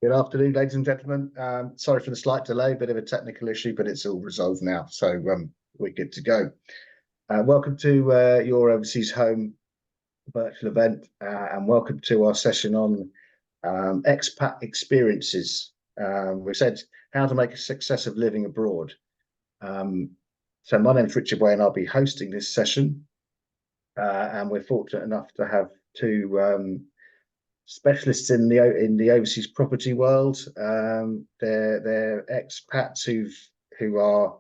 Good afternoon, ladies and gentlemen. Sorry for the slight delay, bit of a technical issue, but it's all resolved now. So we're good to go. Welcome to your Overseas Home virtual event, and welcome to our session on expat experiences. We said how to make a success of living abroad. So my name's Richard Way, and I'll be hosting this session. And we're fortunate enough to have two specialists in the overseas property world. They're expats who are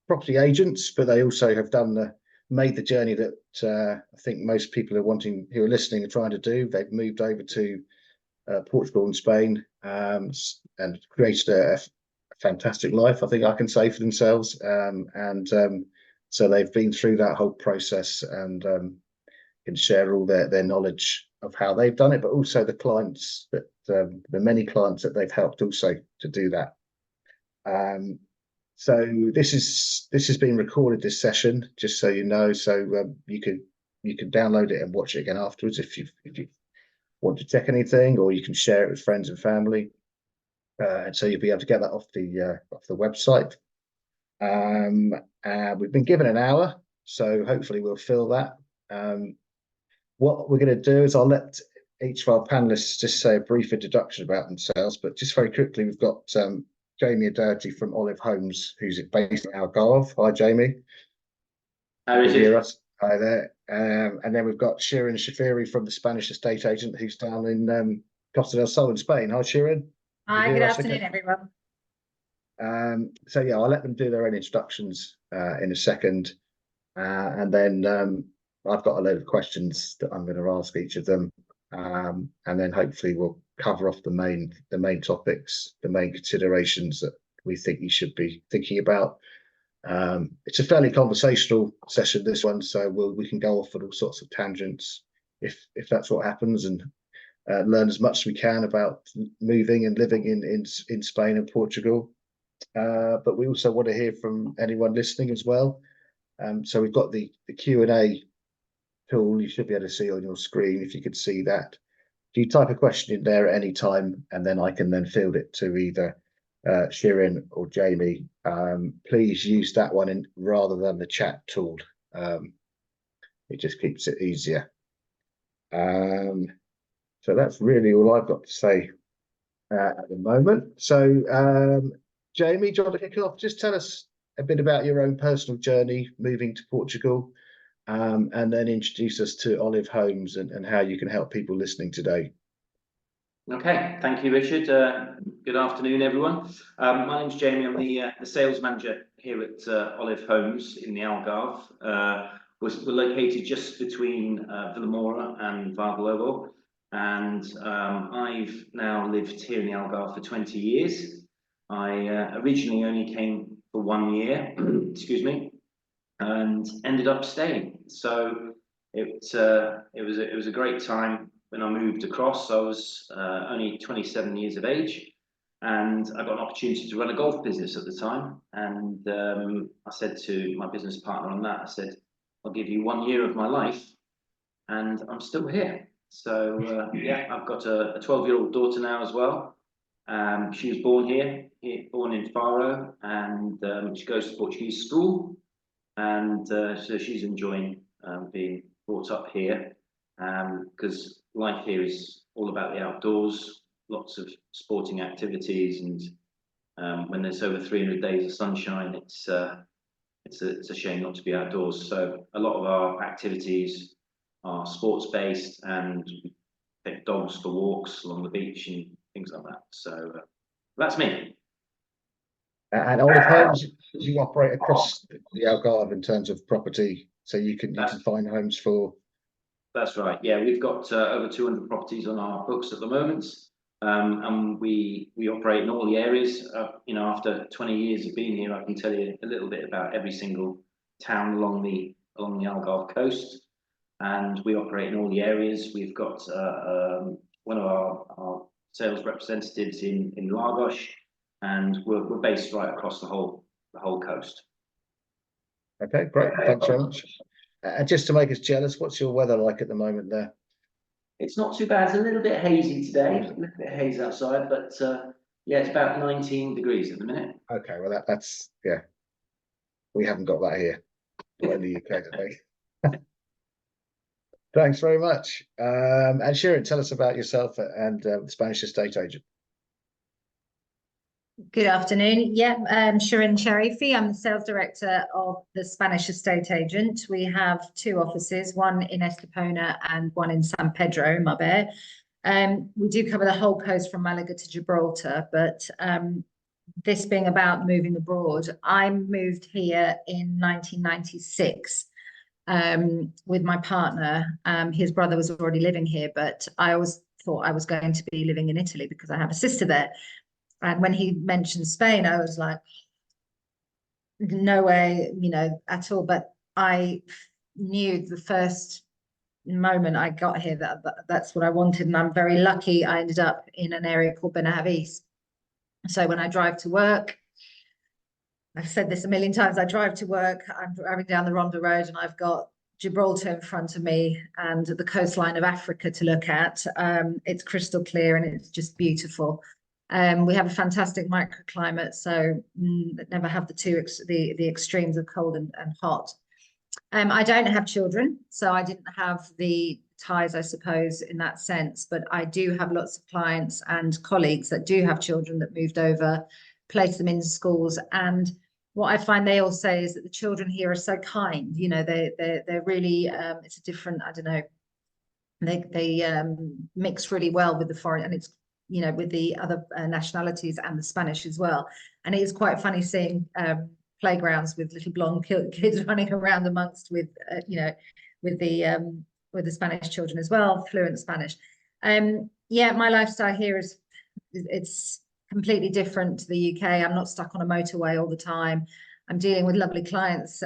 property agents, but they also have made the journey that I think most people who are listening are trying to do. They've moved over to Portugal and Spain and created a fantastic life, I think I can say, for themselves. So they've been through that whole process and can share all their knowledge of how they've done it, but also the clients that the many clients that they've helped also to do that. So this has been recorded, this session, just so you know. So you can download it and watch it again afterwards if you want to check anything, or you can share it with friends and family. And so you'll be able to get that off the website. We've been given an hour, so hopefully we'll fill that. What we're going to do is I'll let each of our panelists just say a brief introduction about themselves, but just very quickly, we've got Jamie Adairty from Olive Homes, who's based in Algarve. Hi, Jamie. Hi, Richard. Hear us? Hi there. And then we've got Shirin Shafiri from the Spanish estate agent, who's down in Costa del Sol in Spain. Hi, Shirin. Hi, good afternoon, everyone. So yeah, I'll let them do their own introductions in a second, and then I've got a load of questions that I'm going to ask each of them, and then hopefully we'll cover off the main topics, the main considerations that we think you should be thinking about. It's a fairly conversational session, this one, so we can go off on all sorts of tangents if that's what happens, and learn as much as we can about moving and living in Spain and Portugal. But we also want to hear from anyone listening as well. So we've got the Q&A tool you should be able to see on your screen, if you could see that. If you type a question in there at any time, and then I can then field it to either Shirin or Jamie, please use that one rather than the chat tool. It just keeps it easier. So that's really all I've got to say at the moment. So Jamie, do you want to kick off? Just tell us a bit about your own personal journey moving to Portugal, and then introduce us to Olive Homes and how you can help people listening today. Okay, thank you, Richard. Good afternoon, everyone. My name's Jamie. I'm the sales manager here at Olive Homes in the Algarve. We're located just between Vilamora and Vargalobo, and I've now lived here in the Algarve for 20 years. I originally only came for 1 year, excuse me, and ended up staying. So it was a great time when I moved across. I was only 27 years of age, and I got an opportunity to run a golf business at the time. And I said to my business partner on that, I said, I'll give you 1 year of my life, and I'm still here. So yeah, I've got a 12-year-old daughter now as well. She was born here, born in Faro, and she goes to Portuguese school, and so she's enjoying being brought up here, because life here is all about the outdoors, lots of sporting activities, and when there's over 300 days of sunshine, it's a shame not to be outdoors. So a lot of our activities are sports based, and we take dogs for walks along the beach and things like that. So that's me. And Olive Homes, you operate across the Algarve in terms of property, so you can find homes for. That's right. Yeah, we've got over 200 properties on our books at the moment, and we operate in all the areas. You know, after 20 years of being here, I can tell you a little bit about every single town along the Algarve coast, and we operate in all the areas. We've got one of our sales representatives in Lagos, and we're based right across the whole coast. Okay, great. Thanks very much. And just to make us jealous, what's your weather like at the moment there? It's not too bad. It's a little bit hazy today, a little bit hazy outside, but yeah, it's about 19 degrees at the minute. Okay, well that's yeah. We haven't got that here. Not in the UK today. Thanks very much. And Sharon, tell us about yourself and the Spanish estate agent. Good afternoon. Yeah, Sharon Sharifi. I'm the sales director of the Spanish estate agent. We have two offices, one in Estepona and one in San Pedro, Marbella. We do cover the whole coast from Malaga to Gibraltar, but this being about moving abroad, I moved here in 1996 with my partner. His brother was already living here, but I always thought I was going to be living in Italy because I have a sister there. And when he mentioned Spain, I was like, no way, at all. But I knew the first moment I got here that that's what I wanted. And I'm very lucky I ended up in an area called Benavides. So when I drive to work, I've said this a million times, I drive to work, I'm driving down the Ronda Road and I've got Gibraltar in front of me and the coastline of Africa to look at. It's crystal clear and it's just beautiful. We have a fantastic microclimate, so never have the extremes of cold and hot. I don't have children, so I didn't have the ties, I suppose, in that sense, but I do have lots of clients and colleagues that do have children that moved over, placed them in schools. And what I find they all say is that the children here are so kind, they're really, it's a different, I don't know, they mix really well with the foreign, and it's, with the other nationalities and the Spanish as well. And it is quite funny seeing playgrounds with little blonde kids running around amongst with the Spanish children as well, fluent Spanish. Yeah, my lifestyle here it's completely different to the UK. I'm not stuck on a motorway all the time. I'm dealing with lovely clients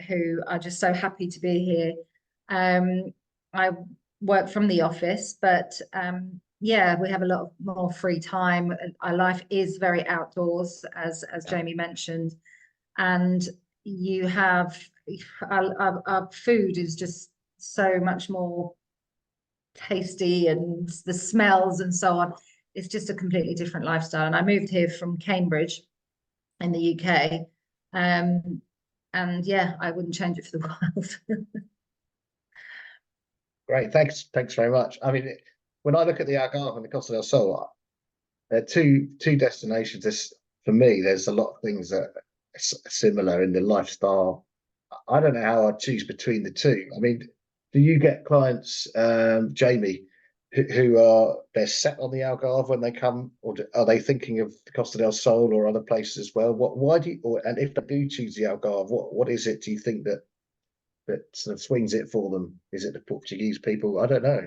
who are just so happy to be here. I work from the office, but yeah, we have a lot more free time. Our life is very outdoors, as Jamie mentioned, and you have our food is just so much more tasty, and the smells and so on. It's just a completely different lifestyle. And I moved here from Cambridge in the UK, and yeah, I wouldn't change it for the world. Great, thanks very much. I mean, when I look at the Algarve and the Costa del Sol, they're two destinations. For me, there's a lot of things that are similar in the lifestyle. I don't know how I'd choose between the two. I mean, do you get clients, Jamie, who they're set on the Algarve when they come, or are they thinking of the Costa del Sol or other places as well? Why do you, and if they do choose the Algarve, what is it, do you think that sort of swings it for them? Is it the Portuguese people? I don't know.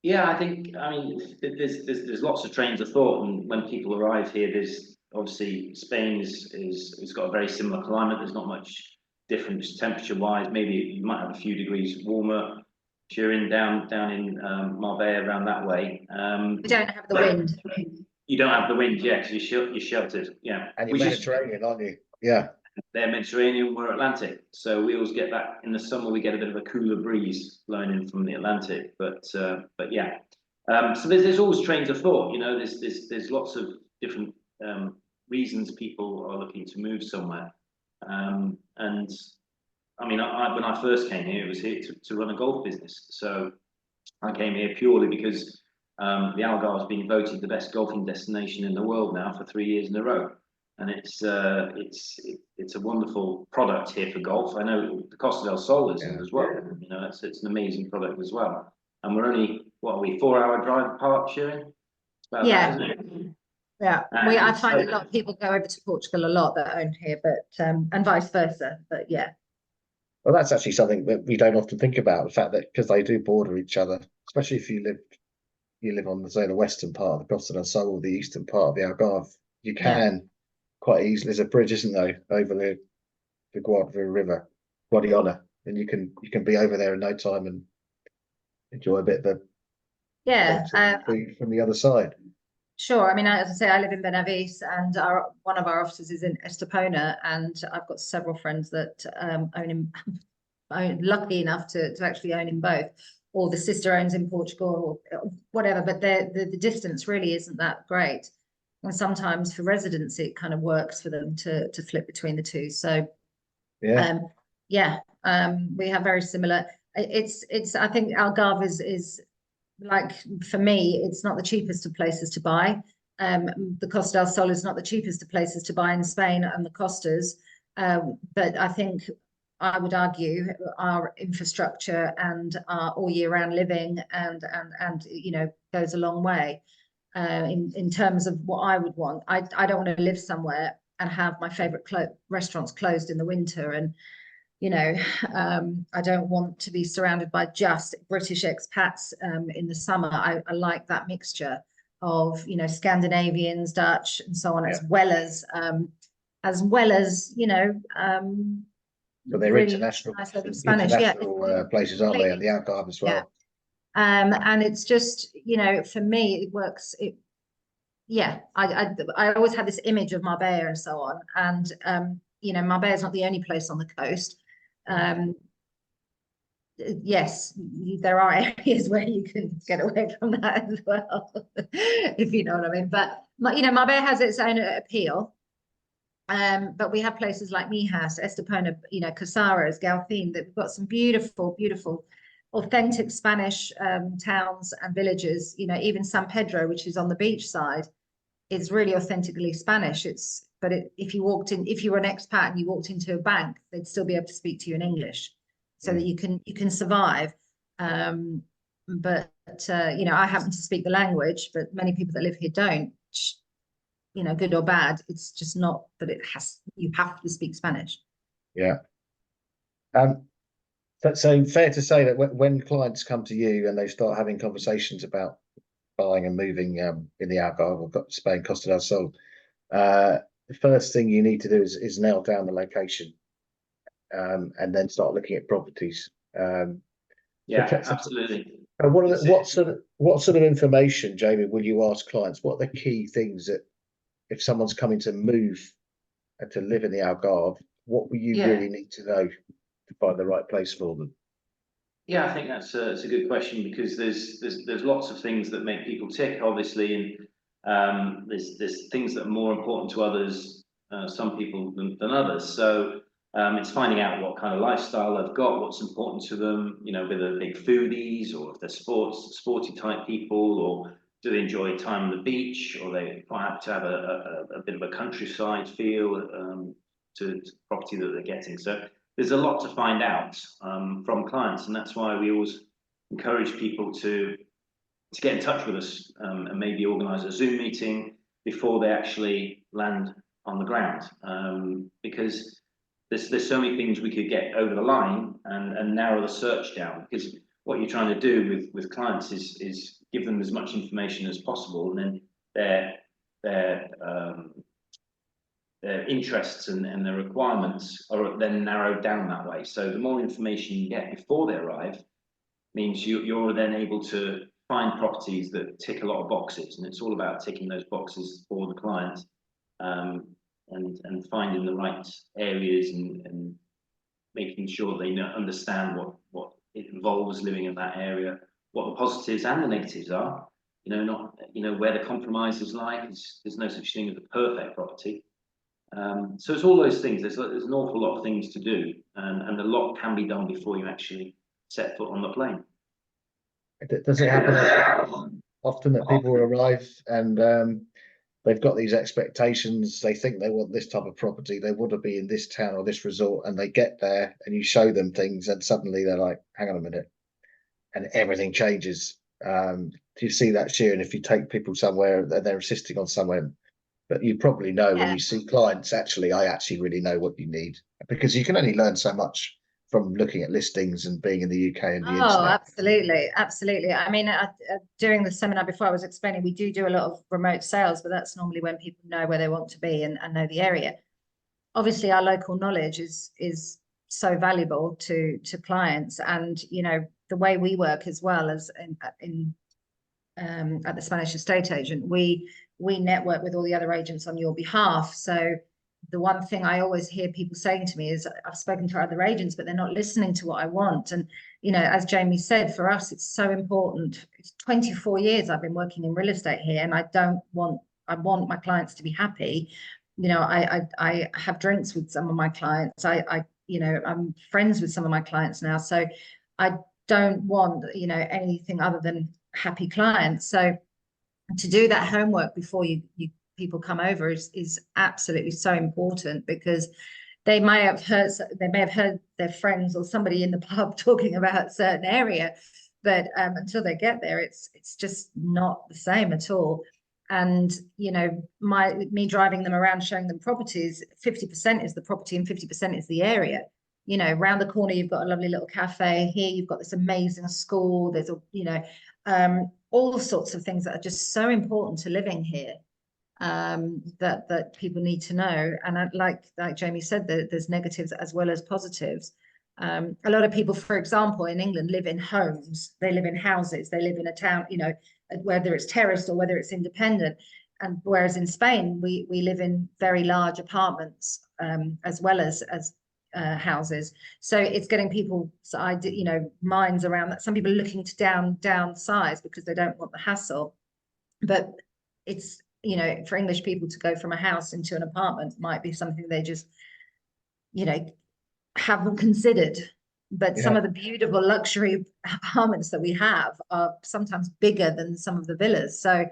Yeah, I mean, there's lots of trains of thought, and when people arrive here, there's obviously Spain is got a very similar climate. There's not much difference temperature-wise. Maybe you might have a few degrees warmer. Turin down in Marbella around that way. We don't have the wind. You don't have the wind, yeah, because you're sheltered. Yeah, and you're Mediterranean, aren't you? Yeah. They're Mediterranean, we're Atlantic, so we always get that. In the summer, we get a bit of a cooler breeze blowing in from the Atlantic. But yeah, so there's always trains of thought. There's lots of different reasons people are looking to move somewhere. And I mean, when I first came here, it was here to run a golf business. So I came here purely because the Algarve has been voted the best golfing destination in the world now for 3 years in a row. And it's a wonderful product here for golf. I know the Costa del Sol is as well. It's an amazing product as well. And we're only 4-hour drive apart, Sharon? Yeah. Yeah, I find a lot of people go over to Portugal a lot that own here, but and vice versa. But yeah. Well, that's actually something that we don't often think about, the fact that because they do border each other, especially if you live on the western part of the Costa del Sol or the eastern part of the Algarve, you can quite easily. There's a bridge, isn't there, over the Guadiana, and you can be over there in no time and enjoy a bit of food from the other side. Sure. I mean, as I say, I live in Benavides, and one of our offices is in Estepona, and I've got several friends that lucky enough to actually own in both. or the sister owns in Portugal or whatever, but the distance really isn't that great. And sometimes for residents, it kind of works for them to flip between the two. So we have very similar. It's I think Algarve is like, for me, it's not the cheapest of places to buy. The Costa del Sol is not the cheapest of places to buy in Spain and the Costas. But I think I would argue our infrastructure and our all year round living and goes a long way in terms of what I would want. I don't want to live somewhere and have my favorite restaurants closed in the winter, and I don't want to be surrounded by just British expats in the summer. I like that mixture of Scandinavians, Dutch, and so on, as well as but they're really international, nice Spanish, places, aren't they? And the Algarve as well. And it's just, for me, it works. I always had this image of Marbella and so on, and Marbella is not the only place on the coast. Yes, there are areas where you can get away from that as well, if you know what I mean. But Marbella has its own appeal. But we have places like Mijas, Estepona, Casares, Galfin, that we've got some beautiful, beautiful, authentic Spanish towns and villages. Even San Pedro, which is on the beach side, is really authentically Spanish. If you were an expat and you walked into a bank, they'd still be able to speak to you in English, so that you can survive. But I happen to speak the language, but many people that live here don't. Good or bad, it's just not that you have to speak Spanish. Yeah. So fair to say that when clients come to you and they start having conversations about buying and moving in the Algarve, I've got Spain, Costa del Sol, the first thing you need to do is nail down the location, and then start looking at properties. Absolutely. What sort of information, Jamie, will you ask clients? What are the key things that, if someone's coming to move and to live in the Algarve, what will you really need to know to find the right place for them? Yeah, I think that's a good question, because there's lots of things that make people tick, obviously, and there's things that are more important to others, some people than others. So it's finding out what kind of lifestyle they've got, what's important to them. Whether they're big foodies, or if they're sporty type people, or do they enjoy time on the beach, or they quite happy to have a bit of a countryside feel to the property that they're getting. So there's a lot to find out from clients, and that's why we always encourage people to get in touch with us and maybe organise a Zoom meeting before they actually land on the ground, because there's so many things we could get over the line and narrow the search down. Because what you're trying to do with clients is give them as much information as possible, and then their interests and their requirements are then narrowed down that way. So the more information you get before they arrive means you're then able to find properties that tick a lot of boxes, and it's all about ticking those boxes for the client, and finding the right areas and making sure they understand what it involves living in that area, what the positives and the negatives are. Where the compromises lie. There's no such thing as a perfect property. So it's all those things. There's an awful lot of things to do, and a lot can be done before you actually set foot on the plane. Does it happen often that people arrive and they've got these expectations? They think they want this type of property, they want to be in this town or this resort, and they get there and you show them things, and suddenly they're like, hang on a minute, and everything changes. Do you see that, Sharon? If you take people somewhere and they're insisting on somewhere, but you probably know when you see clients, I actually really know what you need, because you can only learn so much from looking at listings and being in the UK and the internet. Absolutely. I mean, during the seminar before, I was explaining we do a lot of remote sales, but that's normally when people know where they want to be and know the area. Obviously, our local knowledge is so valuable to clients, and the way we work as well as at the Spanish estate agent, we network with all the other agents on your behalf. So the one thing I always hear people saying to me is, I've spoken to other agents, but they're not listening to what I want. And, you know, as Jamie said, for us, it's so important. It's 24 years I've been working in real estate here, and I want my clients to be happy. You know, I have drinks with some of my clients. You know, I'm friends with some of my clients now. So I don't want, you know, anything other than happy clients. So to do that homework before people come over is absolutely so important, because they may have heard their friends or somebody in the pub talking about a certain area, but until they get there, it's just not the same at all. And you know, me driving them around, showing them properties, 50% is the property and 50% is the area. You know, around the corner you've got a lovely little cafe. Here you've got this amazing school. There's all sorts of things that are just so important to living here, that people need to know. And like Jamie said, there's negatives as well as positives. A lot of people, for example, in England live in homes, they live in houses, they live in a town, you know, whether it's terraced or whether it's independent. And whereas in Spain, we live in very large apartments, as well as houses. So it's getting people, you know, minds around that. Some people are looking to downsize because they don't want the hassle. But it's, you know, for English people to go from a house into an apartment might be something they just, you know, haven't considered. But some of the beautiful luxury apartments that we have are sometimes bigger than some of the villas. So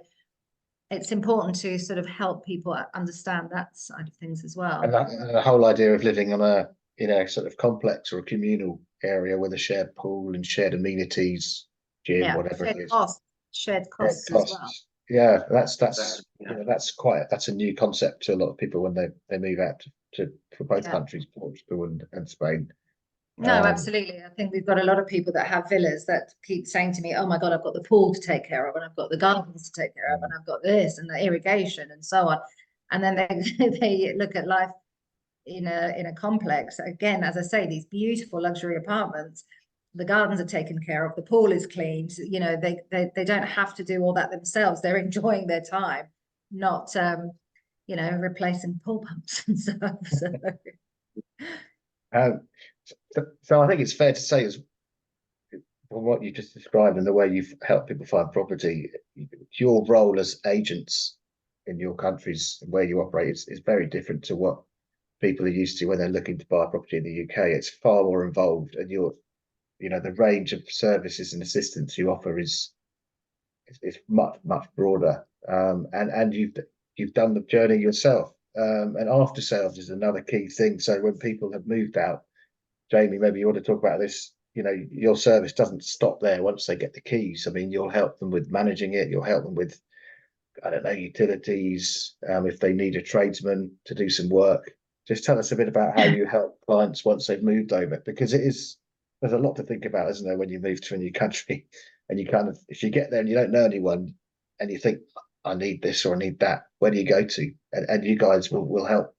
it's important to sort of help people understand that side of things as well. And the whole idea of living on a, you know, sort of complex or a communal area with a shared pool and shared amenities, gym, whatever it is. Shared costs as well. Yeah, that's you know, that's a new concept to a lot of people when they move out for both countries, Portugal and Spain. No, absolutely. I think we've got a lot of people that have villas that keep saying to me, oh my God, I've got the pool to take care of, and I've got the gardens to take care of, and I've got this and the irrigation and so on. And then they look at life in a complex. Again, as I say, these beautiful luxury apartments, the gardens are taken care of, the pool is cleaned, you know, they don't have to do all that themselves. They're enjoying their time, not you know, replacing pool pumps and stuff. So I think it's fair to say, as from what you just described and the way you've helped people find property, your role as agents in your countries where you operate is very different to what people are used to when they're looking to buy a property in the UK. It's far more involved, and you know, the range of services and assistance you offer is much broader. And you've done the journey yourself. And after sales is another key thing. So when people have moved out, Jamie, maybe you want to talk about this. You know, your service doesn't stop there once they get the keys. I mean, you'll help them with managing it. You'll help them with, I don't know, utilities, if they need a tradesman to do some work. Just tell us a bit about how you help clients once they've moved over, because there's a lot to think about, isn't there, when you move to a new country, and you kind of, if you get there and you don't know anyone and you think, I need this or I need that, where do you go to? And you guys will help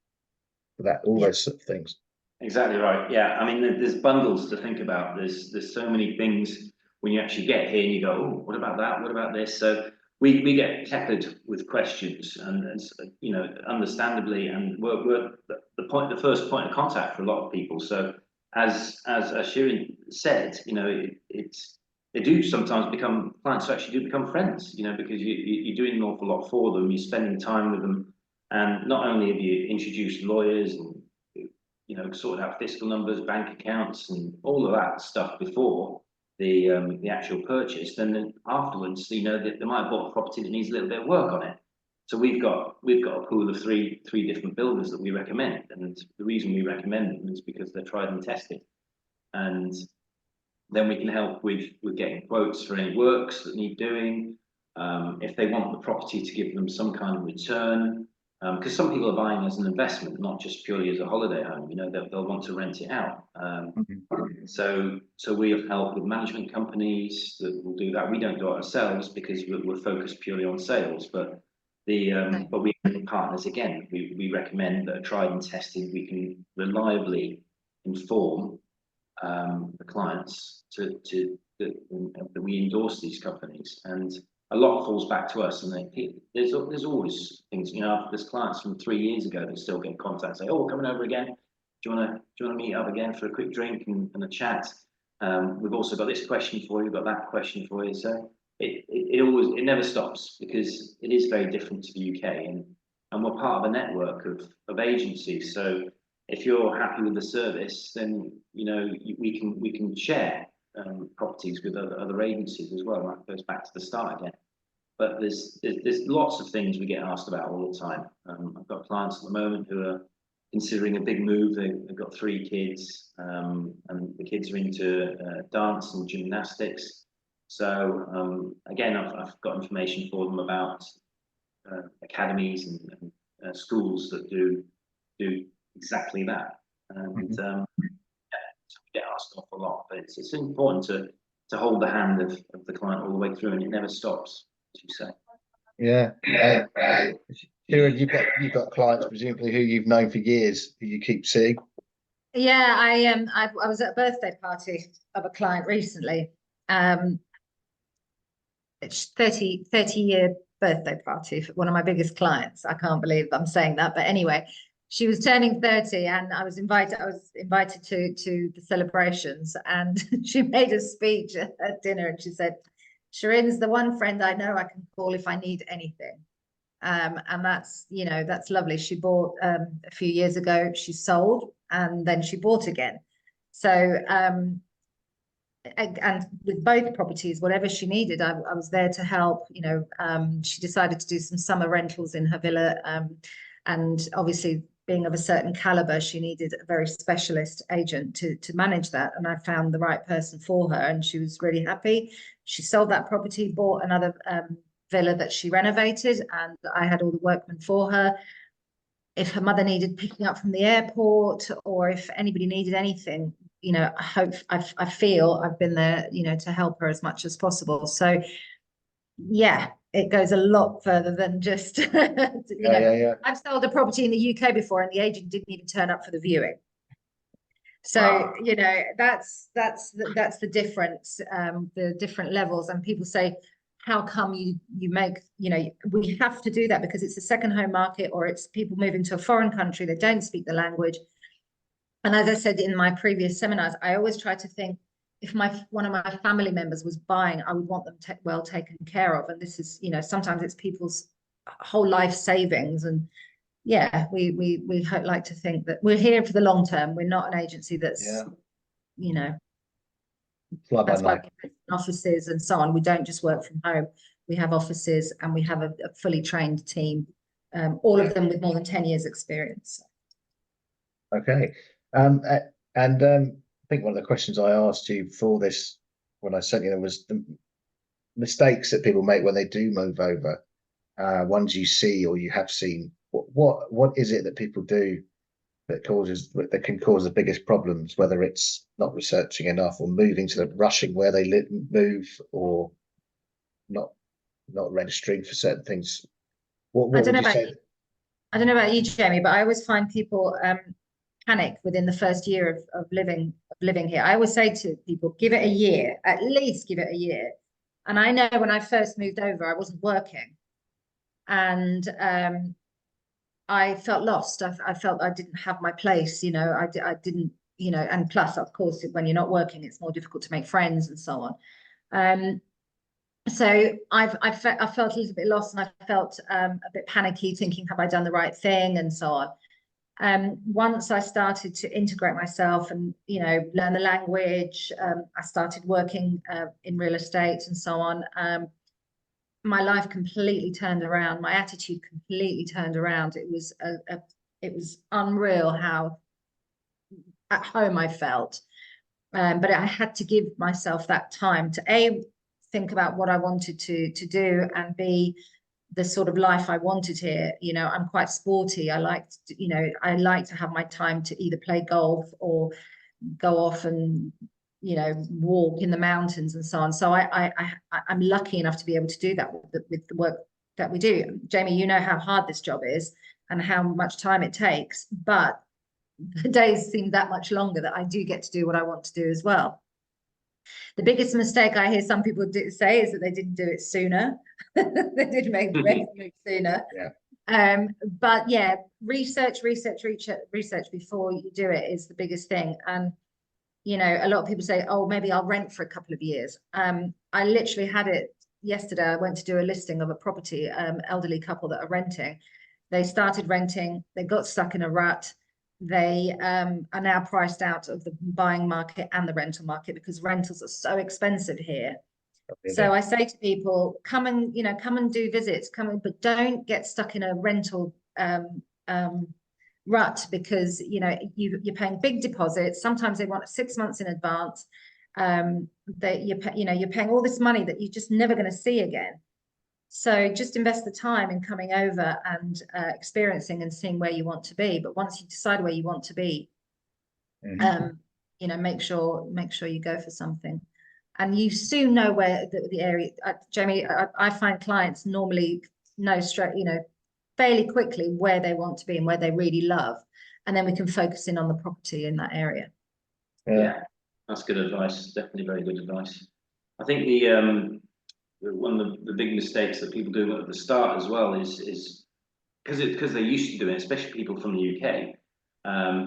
with that, all those sort of things. Exactly right. Yeah, I mean, there's bundles to think about. There's so many things when you actually get here and you go, oh, what about that? What about this? So we get peppered with questions, and you know, understandably, and we're the first point of contact for a lot of people. So as Shirin said, you know, they do sometimes become clients who actually do become friends, you know, because you're doing an awful lot for them. You're spending time with them, and not only have you introduced lawyers and, you know, sorted out fiscal numbers, bank accounts, and all of that stuff before the actual purchase. Then afterwards, you know, they might have bought a property that needs a little bit of work on it. So we've got a pool of three different builders that we recommend, and the reason we recommend them is because they're tried and tested, and then we can help with getting quotes for any works that need doing. If they want the property to give them some kind of return. Because some people are buying as an investment, not just purely as a holiday home. You know, they'll want to rent it out. So we have helped with management companies that will do that. We don't do it ourselves because we're focused purely on sales. But we have partners again. We recommend that are tried and tested. We can reliably inform the clients that we endorse these companies. And a lot falls back to us, and there's always things. You know, there's clients from 3 years ago that still get in contact, say, "Oh, we're coming over again. Do you want to meet up again for a quick drink and a chat?" We've also got this question for you, got that question for you. So it never stops, because it is very different to the UK, and we're part of a network of agencies. So if you're happy with the service, then you know we can share properties with other agencies as well. That goes back to the start again. But there's lots of things we get asked about all the time. I've got clients at the moment who are considering a big move. They've got 3 kids, and the kids are into dance and gymnastics. So again, I've got information for them about academies and schools that do exactly that. And so we get asked an awful lot, but it's important to hold the hand of the client all the way through, and it never stops, as you say. Yeah. Kieran, you've got clients presumably who you've known for years, who you keep seeing. Yeah, I was at a birthday party of a client recently. It's 30-year birthday party for one of my biggest clients. I can't believe I'm saying that, but anyway, she was turning 30, and I was invited to the celebrations, and she made a speech at dinner, and she said, "Shirin's the one friend I know I can call if I need anything." And that's, you know, that's lovely. She bought a few years ago, she sold, and then she bought again. So and with both properties, whatever she needed, I was there to help. You know, she decided to do some summer rentals in her villa, and obviously being of a certain caliber, she needed a very specialist agent to manage that, and I found the right person for her, and she was really happy. She sold that property, bought another villa that she renovated, and I had all the workmen for her. If her mother needed picking up from the airport, or if anybody needed anything, you know, I feel I've been there, you know, to help her as much as possible. So yeah, it goes a lot further than just Yeah. I've sold a property in the UK before, and the agent didn't even turn up for the viewing. So you know, that's the difference, the different levels. And people say, how come you make, you know, we have to do that because it's a second home market, or it's people moving to a foreign country, they don't speak the language. And as I said in my previous seminars, I always try to think, if one of my family members was buying, I would want them well taken care of. And this is, you know, sometimes it's people's whole life savings. And yeah, we like to think that we're here for the long term. We're not an agency that's, you know, that's why we have offices and so on. We don't just work from home. We have offices, and we have a fully trained team, all of them with more than 10 years experience. Okay. I think one of the questions I asked you for this, when I sent you, was the mistakes that people make when they do move over, ones you see or you have seen. What is it that people do that can cause the biggest problems, whether it's not researching enough, or moving to rushing where they move, or not registering for certain things? What would you say? I don't know about you, Jamie, but I always find people panic within the first year of living here. I always say to people, give it a year, at least give it a year. And I know when I first moved over, I wasn't working, and I felt lost. I felt I didn't have my place, you know. I didn't, you know, and plus, of course, when you're not working, it's more difficult to make friends and so on. So I felt a little bit lost, and I felt a bit panicky, thinking, have I done the right thing, and so on. Once I started to integrate myself and, you know, learn the language, I started working in real estate and so on. My life completely turned around. My attitude completely turned around. It was it was unreal how at home I felt. But I had to give myself that time to think about what I wanted to do, and B, the sort of life I wanted here. You know, I'm quite sporty. I like to have my time to either play golf or go off and, you know, walk in the mountains and so on. So I'm lucky enough to be able to do that with the work that we do. Jamie, you know how hard this job is and how much time it takes, but the days seem that much longer that I do get to do what I want to do as well. The biggest mistake I hear some people say is that they didn't do it sooner. They didn't make the rent move sooner. Yeah. But yeah, research before you do it is the biggest thing. And you know, a lot of people say, oh, maybe I'll rent for a couple of years. I literally had it yesterday. I went to do a listing of a property, elderly couple that are renting. They started renting, they got stuck in a rut. They are now priced out of the buying market and the rental market because rentals are so expensive here. So I say to people, come and do visits, but don't get stuck in a rental rut, because you're paying big deposits. Sometimes they want 6 months in advance. You're paying all this money that you're just never going to see again. So just invest the time in coming over and experiencing and seeing where you want to be. But once you decide where you want to be, make sure you go for something. And you soon know where the area, Jamie, I find clients normally know straight, fairly quickly where they want to be and where they really love. And then we can focus in on the property in that area. Yeah, that's good advice. Definitely very good advice. I think one of the big mistakes that people do at the start as well is because they're used to doing it, especially people from the UK.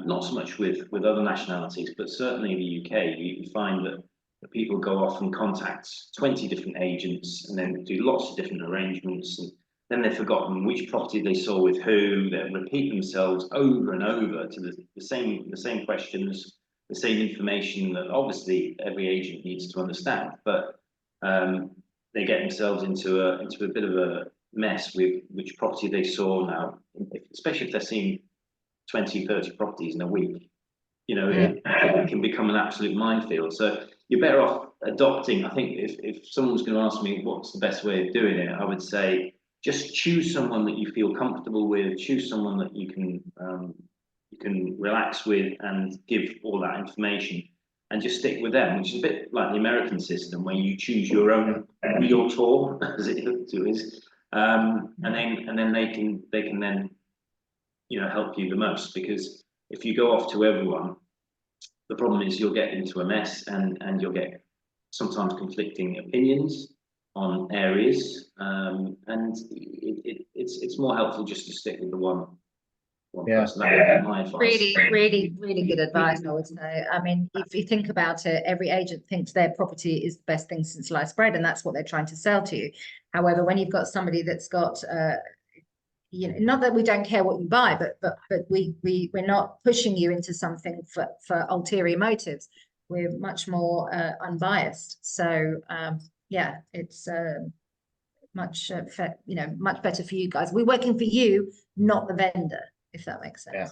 Not so much with other nationalities, but certainly in the UK, you find that people go off and contact 20 different agents and then do lots of different arrangements, and then they've forgotten which property they saw with who. They repeat themselves over and over to the same questions, the same information that obviously every agent needs to understand, but they get themselves into a bit of a mess with which property they saw now, especially if they're seeing 20, 30 properties in a week. It can become an absolute minefield. So you're better off adopting. I think if someone was going to ask me what's the best way of doing it, I would say just choose someone that you feel comfortable with, choose someone that you can relax with and give all that information, and just stick with them, which is a bit like the American system where you choose your own realtor, as it is, and then they can then help you the most. Because if you go off to everyone, the problem is you'll get into a mess, and you'll get sometimes conflicting opinions on areas, and it's more helpful just to stick with the one person. That would be my advice. Really good advice, I would say. I mean, if you think about it, every agent thinks their property is the best thing since sliced bread, and that's what they're trying to sell to you. However, when you've got somebody that's got not that we don't care what you buy, but we're not pushing you into something for ulterior motives. We're much more unbiased. So it's much better for you guys. We're working for you, not the vendor, if that makes sense.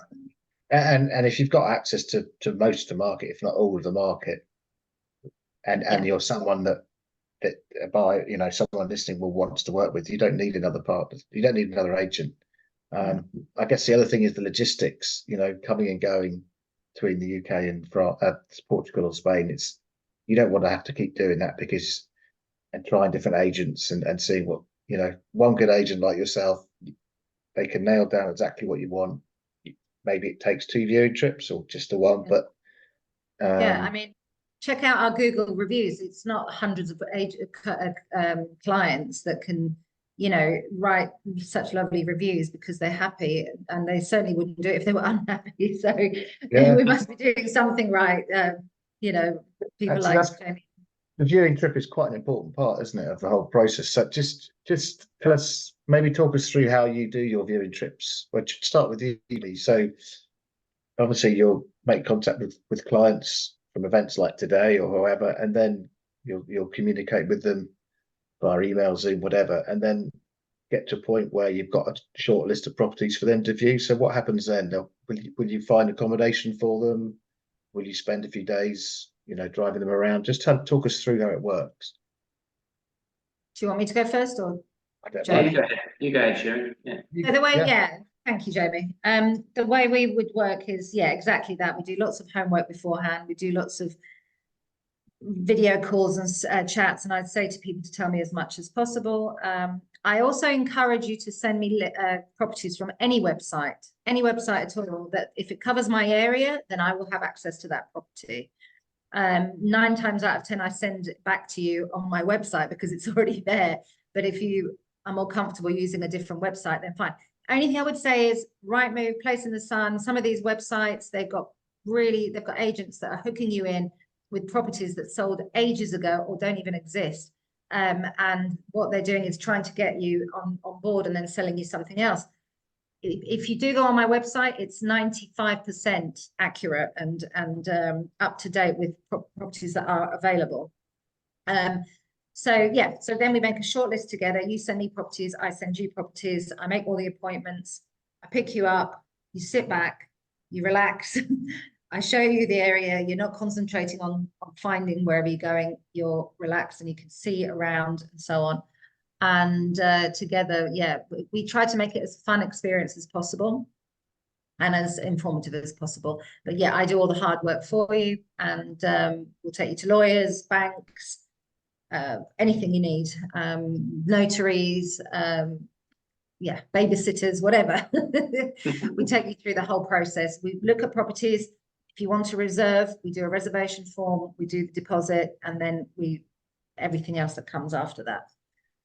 Yeah. And if you've got access to most of the market, if not all of the market, and you're someone that someone listening wants to work with, you don't need another partner, you don't need another agent. I guess the other thing is the logistics, coming and going between the UK and Portugal or Spain. You don't want to have to keep doing that, and trying different agents and seeing what, one good agent like yourself, they can nail down exactly what you want. Maybe it takes 2 viewing trips or just the one, but I mean, check out our Google reviews. It's not hundreds of clients that can, write such lovely reviews because they're happy, and they certainly wouldn't do it if they were unhappy. So we must be doing something right. People like Jamie. The viewing trip is quite an important part, isn't it, of the whole process? So just tell us, maybe talk us through how you do your viewing trips. Well, start with you, Lee. So obviously you'll make contact with clients from events like today or however, and then you'll communicate with them via email, Zoom, whatever, and then get to a point where you've got a short list of properties for them to view. So what happens then? Will you find accommodation for them? Will you spend a few days, driving them around? Just talk us through how it works. Do you want me to go first, or Jamie? You go ahead, Sharon. Thank you, Jamie. The way we would work is exactly that. We do lots of homework beforehand. We do lots of video calls and chats, and I'd say to people to tell me as much as possible. I also encourage you to send me properties from any website at all, that if it covers my area, then I will have access to that property. 9 times out of 10, I send it back to you on my website because it's already there. But if you are more comfortable using a different website, then fine. Only thing I would say is Rightmove, Place in the Sun, some of these websites, they've got agents that are hooking you in with properties that sold ages ago or don't even exist. And what they're doing is trying to get you on board and then selling you something else. If you do go on my website, it's 95% accurate and up to date with properties that are available. So then we make a short list together. You send me properties, I send you properties. I make all the appointments. I pick you up. You sit back. You relax. I show you the area. You're not concentrating on finding wherever you're going. You're relaxed and you can see around and so on. And together, we try to make it as fun experience as possible and as informative as possible. But yeah, I do all the hard work for you, and we'll take you to lawyers, banks, anything you need, notaries, babysitters, whatever. We take you through the whole process. We look at properties. If you want to reserve, we do a reservation form, we do the deposit, and then everything else that comes after that.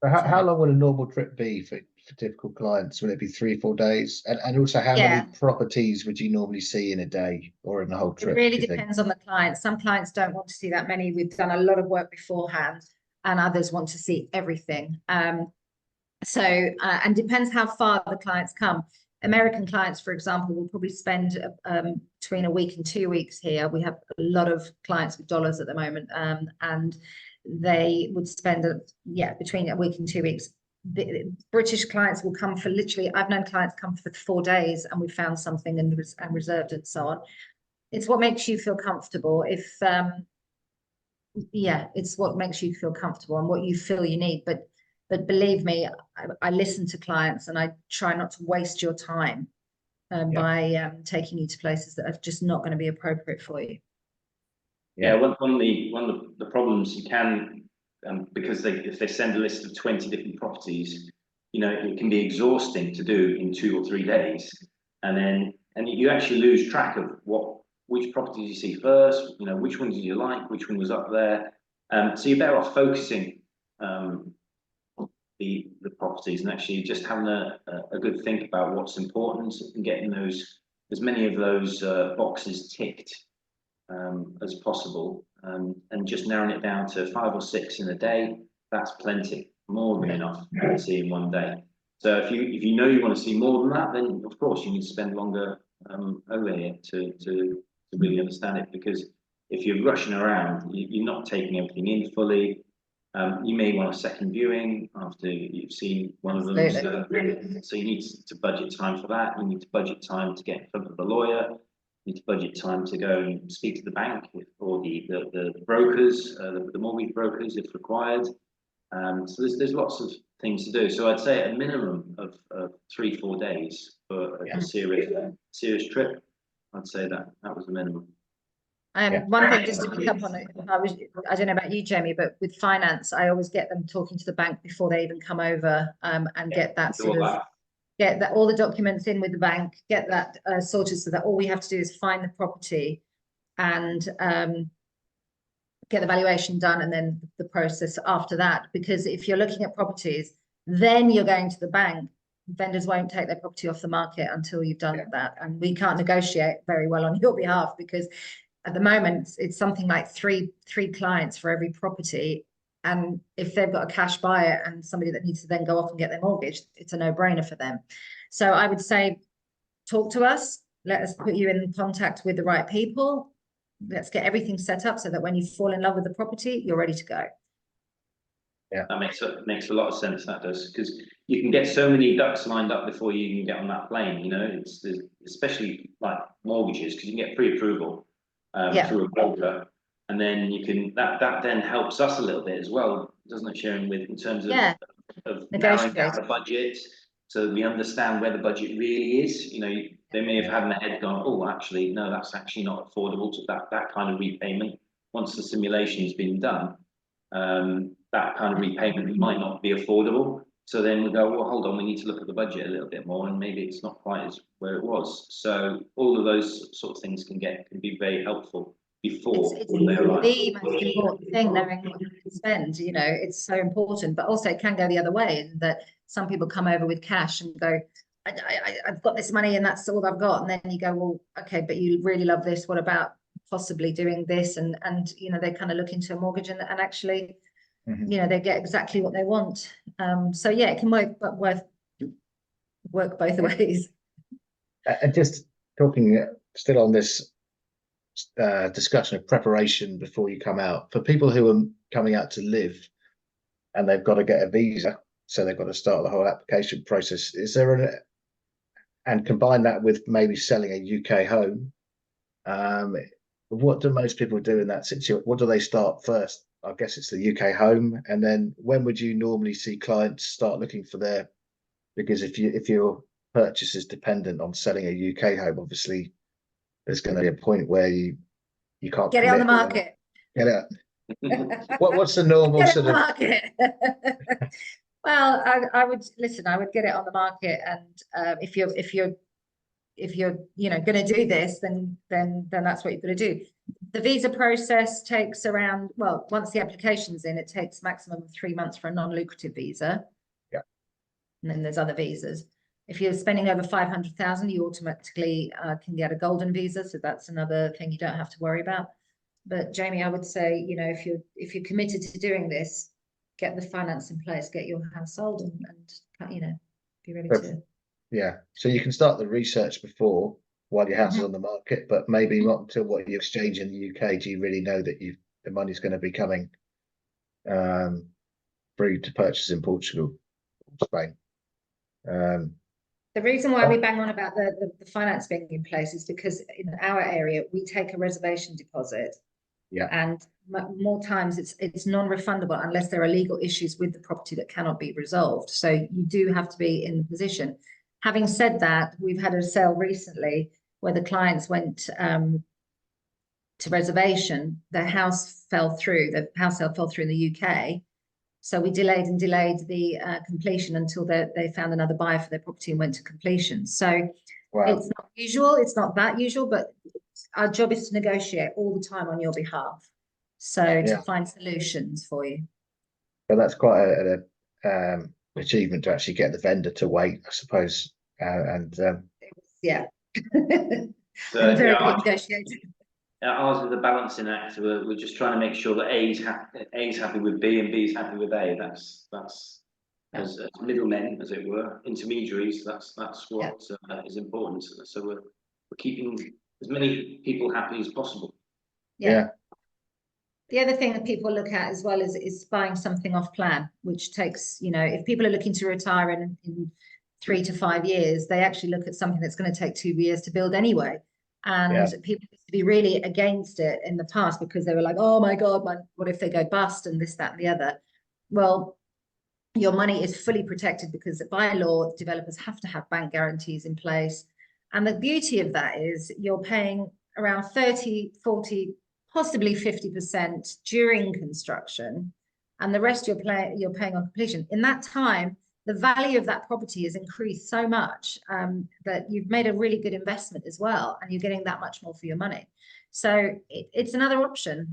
How long would a normal trip be for typical clients? Would it be 3-4 days? And also, how many properties would you normally see in a day or in the whole trip? It really depends on the client. Some clients don't want to see that many. We've done a lot of work beforehand, and others want to see everything. And depends how far the clients come. American clients, for example, will probably spend between a week and 2 weeks here. We have a lot of clients with dollars at the moment, and they would spend between a week and 2 weeks. The British clients will come for literally, I've known clients come for 4 days and we found something and reserved and so on. It's what makes you feel comfortable. It's what makes you feel comfortable and what you feel you need. But believe me, I listen to clients and I try not to waste your time by taking you to places that are just not going to be appropriate for you. Yeah, one of the problems you can, because if they send a list of 20 different properties, it can be exhausting to do in 2 or 3 days, and you actually lose track of which properties you see first, which ones do you like, which one was up there. So you're better off focusing the properties and actually just having a good think about what's important and getting as many of those boxes ticked as possible, and just narrowing it down to 5 or 6 in a day. That's plenty, more than enough to see in one day. So if you know you want to see more than that, then of course you need to spend longer over here to really understand it, because if you're rushing around, you're not taking everything in fully. You may want a second viewing after you've seen one of them. So you need to budget time for that. You need to budget time to get in front of the lawyer. You need to budget time to go and speak to the bank or the brokers, the mortgage brokers if required. So there's lots of things to do. So I'd say a minimum of 3-4 days for a serious trip. I'd say that was the minimum. One thing just to pick up on it, I don't know about you, Jamie, but with finance, I always get them talking to the bank before they even come over, and get that all the documents in with the bank, get that sorted, so that all we have to do is find the property and get the valuation done, and then the process after that. Because if you're looking at properties, then you're going to the bank. Vendors won't take their property off the market until you've done that, and we can't negotiate very well on your behalf, because at the moment it's something like three clients for every property, and if they've got a cash buyer and somebody that needs to then go off and get their mortgage, it's a no-brainer for them. So I would say, talk to us, let us put you in contact with the right people, let's get everything set up so that when you fall in love with the property, you're ready to go. Yeah, that makes a lot of sense. That does, because you can get so many ducks lined up before you even get on that plane. It's especially like mortgages, because you can get pre-approval through a broker, and then you can that then helps us a little bit as well, doesn't it, Sharon? In terms of narrowing down the budget, so that we understand where the budget really is. They may have had in their head gone, oh, actually, no, that's actually not affordable to that kind of repayment. Once the simulation's been done, that kind of repayment might not be affordable. So then we go, well, hold on, we need to look at the budget a little bit more, and maybe it's not quite as where it was. So all of those sort of things can be very helpful before It's when they arrive. the most important thing, knowing what you can spend, you know, it's so important, but also it can go the other way, in that some people come over with cash and go, I've got this money and that's all I've got. And then you go, well, okay, but you really love this. What about possibly doing this? And you know, they kind of look into a mortgage and actually, you know, they get exactly what they want. So yeah, it can work, but work both ways. And just talking still on this discussion of preparation before you come out, for people who are coming out to live and they've got to get a visa, so they've got to start the whole application process, is there and combine that with maybe selling a UK home, what do most people do in that situation? What do they start first? I guess it's the UK home, and then when would you normally see clients start looking for their, because if your purchase is dependent on selling a UK home, obviously there's going to be a point where you can't Get it on the commit. market. Get it. What's the normal Get it sort on the of? market. Well, I would listen. I would get it on the market, and if you're you know going to do this, then that's what you're going to do. The visa process takes around, well, once the application's in, it takes maximum of 3 months for a non-lucrative visa. Yeah. And then there's other visas. If you're spending over 500,000, you automatically can get a golden visa, so that's another thing you don't have to worry about. But Jamie, I would say, you know, if you're committed to doing this, get the finance in place, get your house sold, and you know, be ready to. Yeah, so you can start the research before, while your house is on the market, but maybe not until what you exchange in the UK do you really know that the money's going to be coming through to purchase in Portugal, Spain. The reason why we bang on about the finance being in place is because in our area we take a reservation deposit. Yeah. And more times it's non-refundable unless there are legal issues with the property that cannot be resolved. So you do have to be in the position. Having said that, we've had a sale recently where the clients went to reservation. Their house fell through. The house sale fell through in the UK. So we delayed the completion until they found another buyer for their property and went to completion. So it's not usual. It's not that usual, but our job is to negotiate all the time on your behalf. So to find solutions for you. But that's quite an achievement to actually get the vendor to wait, I suppose. Yeah. So, very good negotiator. Ours is a balancing act. We're just trying to make sure that A's happy with B and B's happy with A. That's as middlemen, as it were, intermediaries. That's what is important. So we're keeping as many people happy as possible. Yeah. The other thing that people look at as well is buying something off plan, which takes, you know, if people are looking to retire in 3 to 5 years, they actually look at something that's going to take 2 years to build anyway. And people used to be really against it in the past because they were like, oh my God, what if they go bust and this, that, and the other? Well, your money is fully protected because by law, developers have to have bank guarantees in place. And the beauty of that is you're paying around 30, 40, possibly 50% during construction, and the rest you're paying on completion. In that time, the value of that property has increased so much that you've made a really good investment as well, and you're getting that much more for your money. So it's another option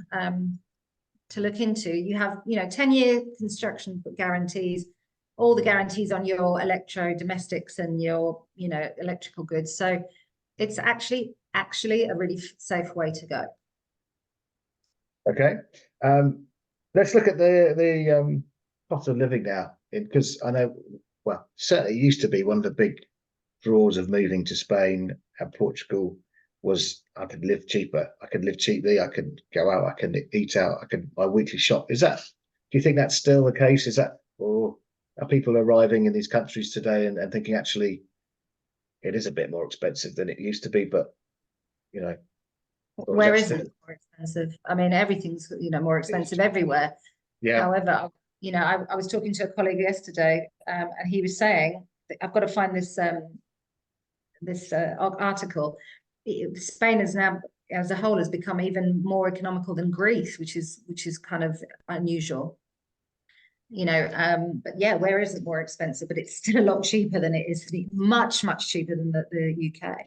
to look into. You have, you know, 10-year construction guarantees, all the guarantees on your electro-domestics and your, you know, electrical goods. So it's actually a really safe way to go. Okay. Let's look at the cost of living now, because I know, well, certainly used to be one of the big draws of moving to Spain and Portugal was I could live cheaper, I could live cheaply, I could go out, I can eat out, I can buy weekly shop. Do you think that's still the case? Is that, or are people arriving in these countries today and thinking actually it is a bit more expensive than it used to be, but you know, where is it more expensive? I mean, everything's, you know, more expensive everywhere. Yeah. However, you know, I was talking to a colleague yesterday, and he was saying, I've got to find this article. Spain is now, as a whole, has become even more economical than Greece, which is kind of unusual. You know, but yeah, where is it more expensive? But it's still a lot cheaper than it is, much cheaper than the UK.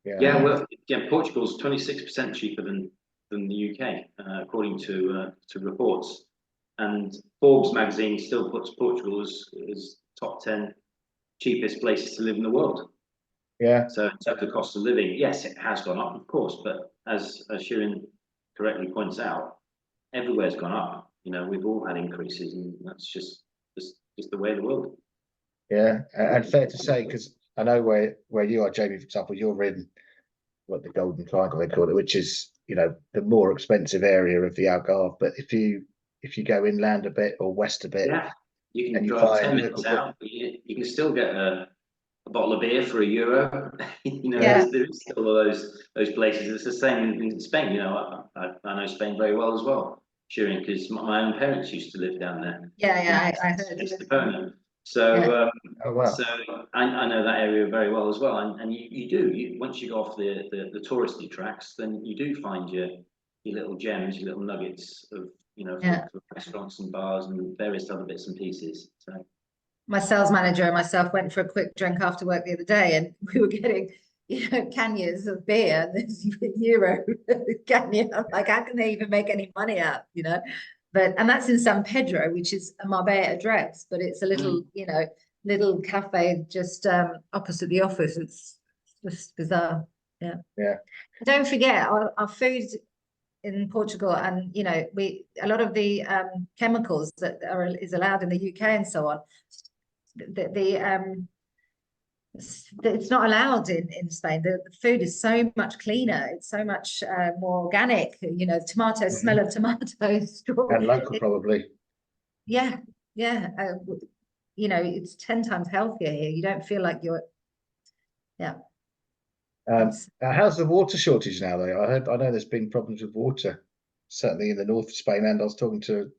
Yeah, well, Portugal's 26% cheaper than than the UK, according to reports. And Forbes magazine still puts Portugal as top 10 cheapest places to live in the world. Yeah. So in terms of cost of living, yes, it has gone up, of course, but as Shirin correctly points out, everywhere's gone up. You know, we've all had increases, and that's just the way of the world. Yeah, and fair to say, because I know where you are, Jamie, for example, you're in what the Golden Triangle they call it, which is, you know, the more expensive area of the Algarve. But if you go inland a bit or west a bit, Yeah, you can and you drive find 10 minutes local- out, but you can still get a bottle of beer for €1. You know, Yeah. there's still all those places. It's the same in Spain. You know, I know Spain very well as well, Shirin, because my own parents used to live down there. Yeah, I heard. Estepona. So, Yeah. Oh wow. so I know that area very well as well. And you do, once you go off the touristy tracks, then you do find your little gems, your little nuggets of, you know, Yeah. for restaurants and bars and various other bits and pieces. So. My sales manager and myself went for a quick drink after work the other day, and we were getting, you know, canyons of beer. There's euro canyon. I'm like, how can they even make any money out? You know, and that's in San Pedro, which is a Marbella address, but it's a little, you know, little cafe just opposite the office. It's just bizarre. Yeah. Yeah. Don't forget our food in Portugal, and you know, a lot of the chemicals that is allowed in the UK and so on. It's not allowed in Spain. The food is so much cleaner. It's so much more organic. You know, smell of tomatoes, And local probably. Yeah. You know, it's 10 times healthier here. You don't feel like you're. Yeah. How's the water shortage now, though? I know there's been problems with water, certainly in the north of Spain. And I was talking to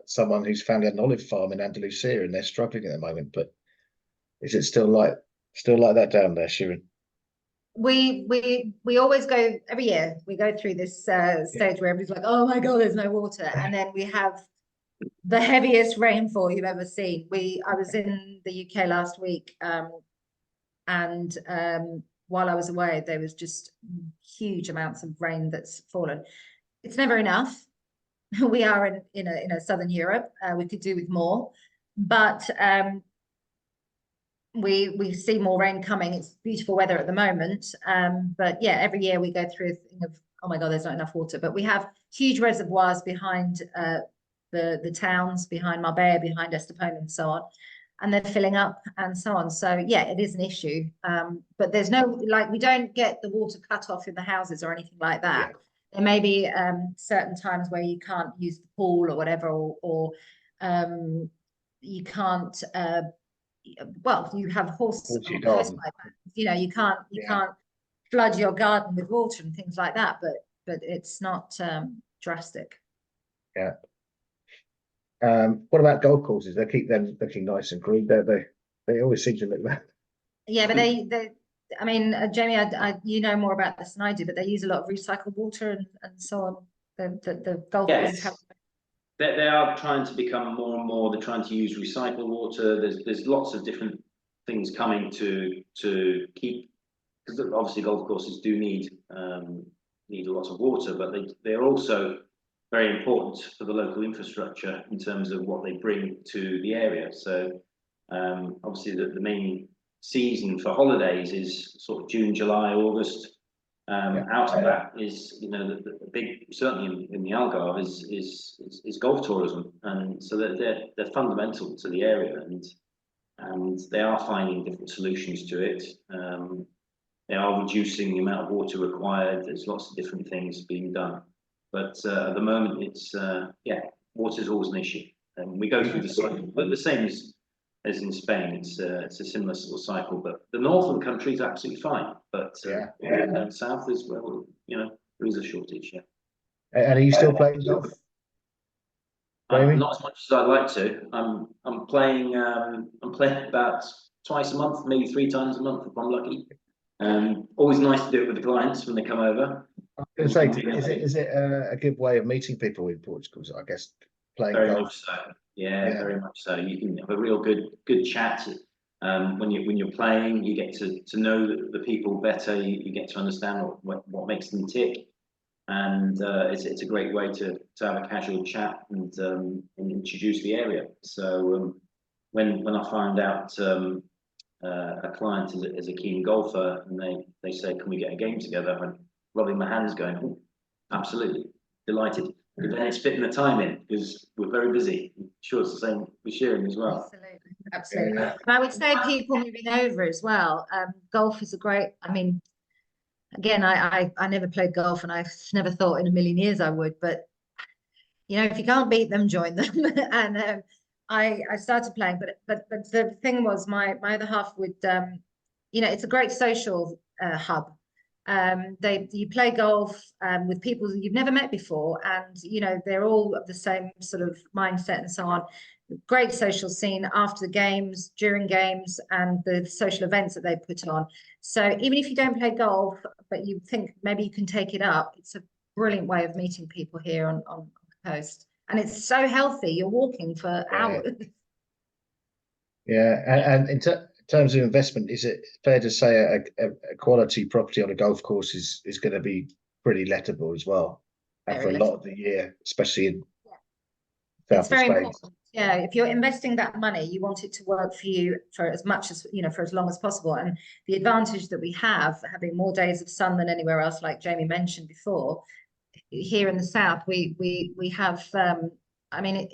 someone whose family had an olive farm in Andalusia, and they're struggling at the moment. But is it still like that down there, Shirin? We always go every year. We go through this stage where everybody's like, "Oh my God, there's no water," and then we have the heaviest rainfall you've ever seen. I was in the UK last week, and while I was away, there was just huge amounts of rain that's fallen. It's never enough. We are in southern Europe. We could do with more, but we see more rain coming. It's beautiful weather at the moment. But yeah, every year we go through a thing of, oh my God, there's not enough water. But we have huge reservoirs behind the towns, behind Marbella, behind Estepona, and so on. And they're filling up and so on. So yeah, it is an issue. But there's no, like, we don't get the water cut off in the houses or anything like that. Yeah. There may be certain times where you can't use the pool or whatever, or you can't, well, you have hose pipes, you know, you can't flood your garden with water and things like that, but it's not drastic. Yeah. What about golf courses? They keep them looking nice and green, don't they? They always seem to look that. Yeah, but they I mean, Jamie, you know more about this than I do, but they use a lot of recycled water and so on. The golf courses have. They are trying to become more and more. They're trying to use recycled water. There's lots of different things coming to keep, because obviously golf courses do need a lot of water, but they're also very important for the local infrastructure in terms of what they bring to the area. So obviously the main season for holidays is sort of June, July, August. Out of that is, you know, the big, certainly in the Algarve is golf tourism, and so they're fundamental to the area, and they are finding different solutions to it. They are reducing the amount of water required. There's lots of different things being done, but at the moment it's water is always an issue, and we go through the cycle, but the same as in Spain. It's a similar sort of cycle, but the north of the country is absolutely fine, but down south as well, you know, there is a shortage. Yeah. And are you still playing golf? Not as much as I'd like to. I'm playing about twice a month, maybe 3 times a month if I'm lucky. Always nice to do it with the clients when they come over. I was going to say, is it a good way of meeting people in Portugal? I guess playing very golf. Much so. Yeah, very much so. You can have a real good chat when you're playing. You get to know the people better. You get to understand what makes them tick, and it's a great way to have a casual chat and introduce the area. So when I find out a client is a keen golfer and they say, can we get a game together, I'm rubbing my hands going, oh, absolutely, delighted. But then it's fitting the time in because we're very busy. I'm sure it's the same with Sharon as well. Absolutely, absolutely. Yeah. And I would say people moving over as well. Golf is a great, I mean, again, I never played golf and I've never thought in a million years I would, but you know, if you can't beat them, join them. And I started playing, but the thing was my other half would you know, it's a great social hub. You play golf with people that you've never met before, and you know they're all of the same sort of mindset and so on. Great social scene after the games, during games, and the social events that they put on. So even if you don't play golf, but you think maybe you can take it up, it's a brilliant way of meeting people here on the coast, and it's so healthy. You're walking for hours. Yeah, and in terms of investment, is it fair to say a quality property on a golf course is going to be pretty lettable as well, and Very for a lot of the year, especially in It's south of very Spain? important. Yeah, if you're investing that money, you want it to work for you for as much as, you know, for as long as possible. And the advantage that we have, having more days of sun than anywhere else, like Jamie mentioned before, here in the south, we have I mean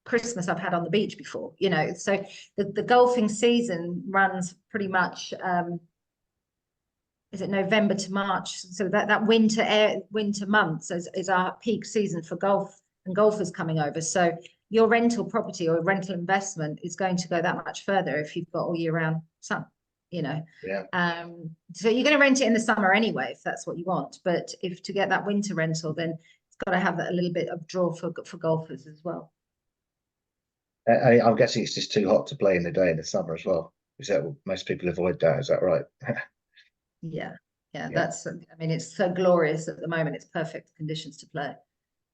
Christmas I've had on the beach before, you know. So the golfing season runs pretty much is it November to March? So that winter months is our peak season for golf and golfers coming over. So your rental property or rental investment is going to go that much further if you've got all year round sun, you know. Yeah. So you're going to rent it in the summer anyway, if that's what you want. But if to get that winter rental, then it's got to have a little bit of draw for golfers as well. I'm guessing it's just too hot to play in the day in the summer as well. Is that most people avoid that? Is that right? Yeah, that's, I mean, it's so glorious at the moment. It's perfect conditions to play.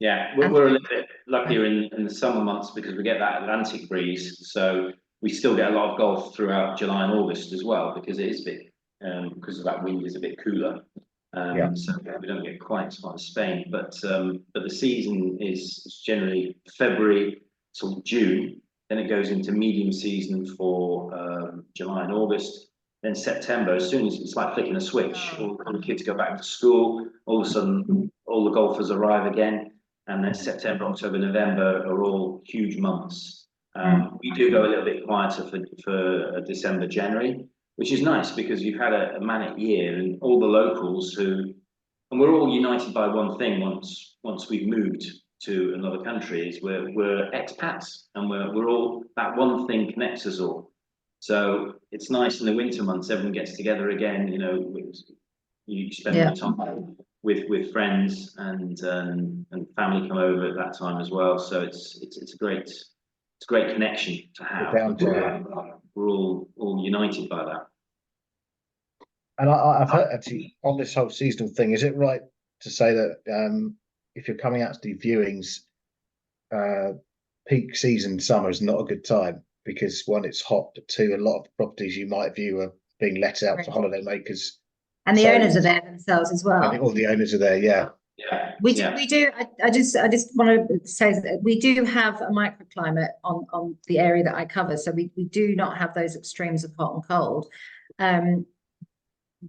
Yeah, we're a little bit luckier in the summer months because we get that Atlantic breeze. So we still get a lot of golf throughout July and August as well, because it is a bit, because of that wind is a bit cooler. So we don't get quite as hot as Spain, but the season is generally February till June. Then it goes into medium season for July and August. Then September, as soon as it's like flicking a switch, all the kids go back to school. All of a sudden, all the golfers arrive again. And then September, October, November are all huge months. We do go a little bit quieter for December, January, which is nice because you've had a manic year, and all the locals and we're all united by one thing once we've moved to another country, is we're expats, and we're all, that one thing connects us all. So it's nice in the winter months, everyone gets together again, you know, you spend more time with friends, and family come over at that time as well. So it's a great connection to have. We're all united by that. And I've heard actually on this whole seasonal thing, is it right to say that if you're coming out to do viewings, peak season summer is not a good time, because one, it's hot, but two, a lot of properties you might view are being let out to holiday makers. And the owners are there themselves as well. And all the owners are there, yeah. We do. I just want to say that we do have a microclimate on the area that I cover, so we do not have those extremes of hot and cold.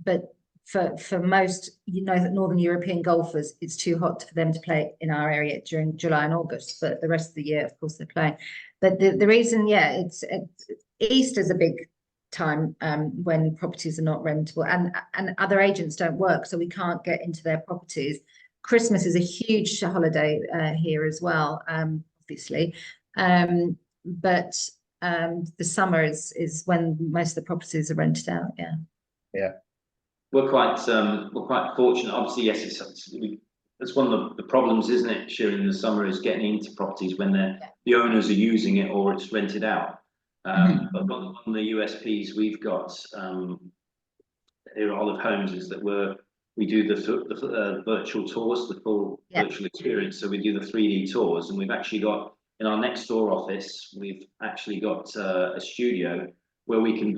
But for most, you know, that Northern European golfers, it's too hot for them to play in our area during July and August. But the rest of the year, of course, they're playing. But the reason, it's Easter's a big time when properties are not rentable, and other agents don't work, so we can't get into their properties. Christmas is a huge holiday here as well, obviously, but the summer is when most of the properties are rented out. Yeah. We're quite fortunate. Obviously, yes, it's one of the problems, isn't it? During the summer is getting into properties when the owners are using it or it's rented out. But one of the USPs we've got here at Olive Homes is that we do the virtual tours, the full virtual experience. So we do the 3D tours, and we've actually got, in our next door office, we've actually got a studio where we can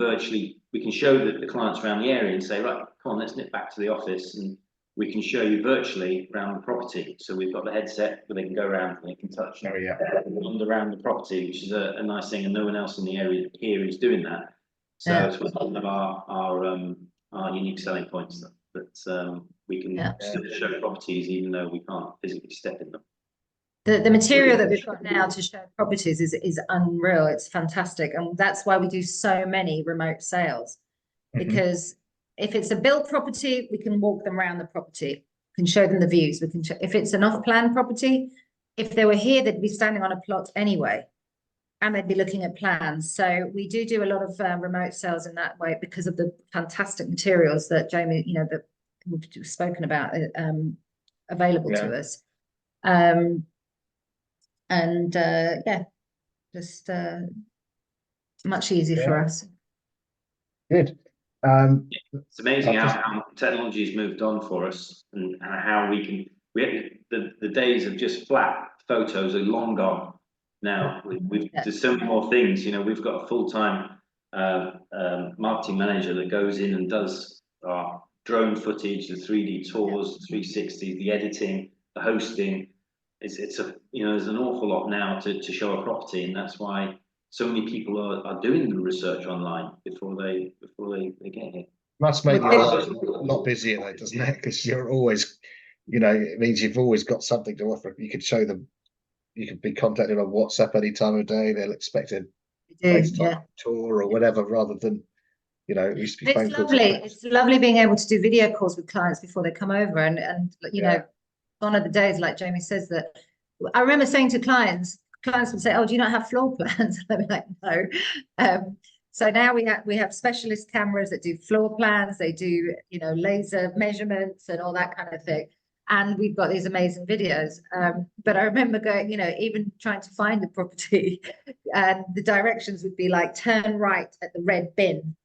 show the clients around the area and say, right, come on, let's nip back to the office, and we can show you virtually around the property. So we've got the headset where they can go around and they can touch around the property, which is a nice thing, and no one else in the area here is doing that. So it's one of our unique selling points that we can still show properties even though we can't physically step in them. The material that we've got now to show properties is unreal. It's fantastic, and that's why we do so many remote sales, because if it's a built property, we can walk them around the property, we can show them the views. We can if it's an off-plan property, if they were here, they'd be standing on a plot anyway, and they'd be looking at plans. So we do a lot of remote sales in that way because of the fantastic materials that Jamie, that we've spoken about, available to us. Just much easier for us. Good. It's amazing how technology has moved on for us, and how the days of just flat photos are long gone now. There's so many more things. We've got a full-time marketing manager that goes in and does our drone footage, the 3D tours, the 360s, the editing, the hosting. It's there's an awful lot now to show a property, and that's why so many people are doing the research online before they get here. Must make you a lot busier though, doesn't it? Because you're always, it means you've always got something to offer. You could show them, you could be contacted on WhatsApp any time of day. They'll expect a FaceTime tour or whatever, rather than, it used to be phone calls. It's lovely being able to do video calls with clients before they come over, and gone are the days, like Jamie says, that I remember saying to clients would say, "Oh, do you not have floor plans?" I'd be like, "No." So now we have specialist cameras that do floor plans. They do, laser measurements and all that kind of thing. And we've got these amazing videos. But I remember going, even trying to find the property, and the directions would be like, turn right at the red bin.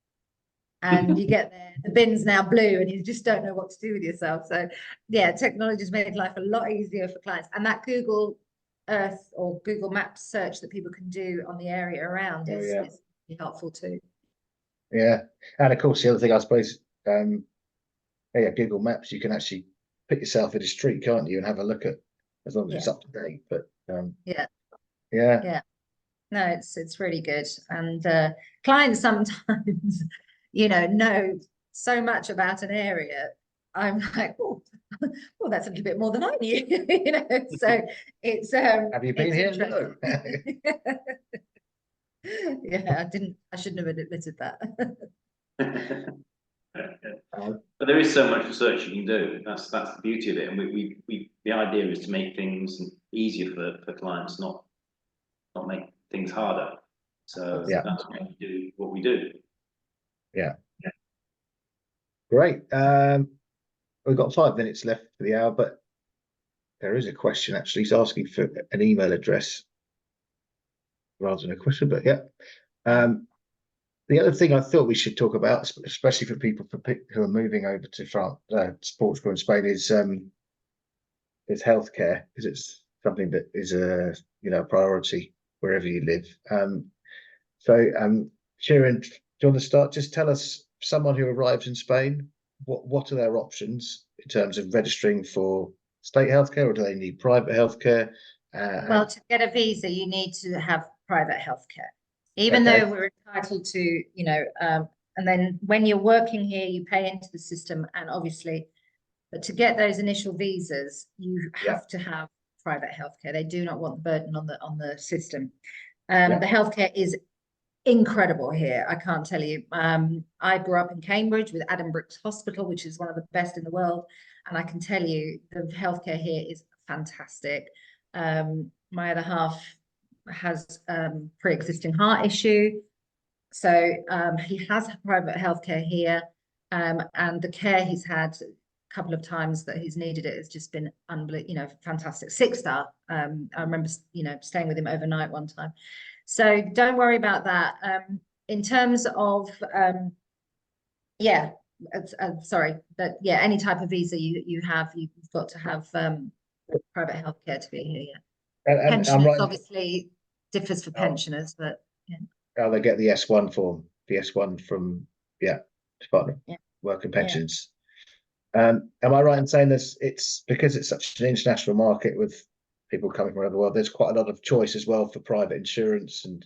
And you get there, the bin's now blue, and you just don't know what to do with yourself. So yeah, technology has made life a lot easier for clients. And that Google Earth or Google Maps search that people can do on the area around is really helpful too. Yeah, and of course the other thing, I suppose, Google Maps, you can actually put yourself in a street, can't you, and have a look at, as long as it's up to date. But no, it's really good. And clients sometimes know so much about an area. I'm like, oh, that's a little bit more than I knew, so it's have you been here? No. I shouldn't have admitted that. But there is so much research you can do. That's the beauty of it, and the idea is to make things easier for clients, not make things harder. So that's why we do what we do. Great. We've got 5 minutes left for the hour, but there is a question actually. He's asking for an email address rather than a question, but the other thing I thought we should talk about, especially for people who are moving over to France, Portugal and Spain, is healthcare, because it's something that is a priority wherever you live. Sharon, do you want to start? Just tell us, someone who arrives in Spain, what are their options in terms of registering for state healthcare, or do they need private healthcare? Well, to get a visa, you need to have private healthcare, even though we're entitled to, and then when you're working here, you pay into the system, and obviously, but to get those initial visas, you have to have private healthcare. They do not want the burden on the system. The healthcare is incredible here, I can't tell you. I grew up in Cambridge with Adam Brooks Hospital, which is one of the best in the world, and I can tell you the healthcare here is fantastic. My other half has pre-existing heart issue, so he has private healthcare here, and the care he's had a couple of times that he's needed it has just been unbelievable, fantastic. 6-star. I remember staying with him overnight one time. So don't worry about that. In terms of sorry, but any type of visa you've got to have private healthcare to be here. Pensioners obviously differs for pensioners, but they get the S1 form, the S1 from Department of Work and Pensions. Am I right in saying this? It's because it's such an international market with people coming from around the world. There's quite a lot of choice as well for private insurance, and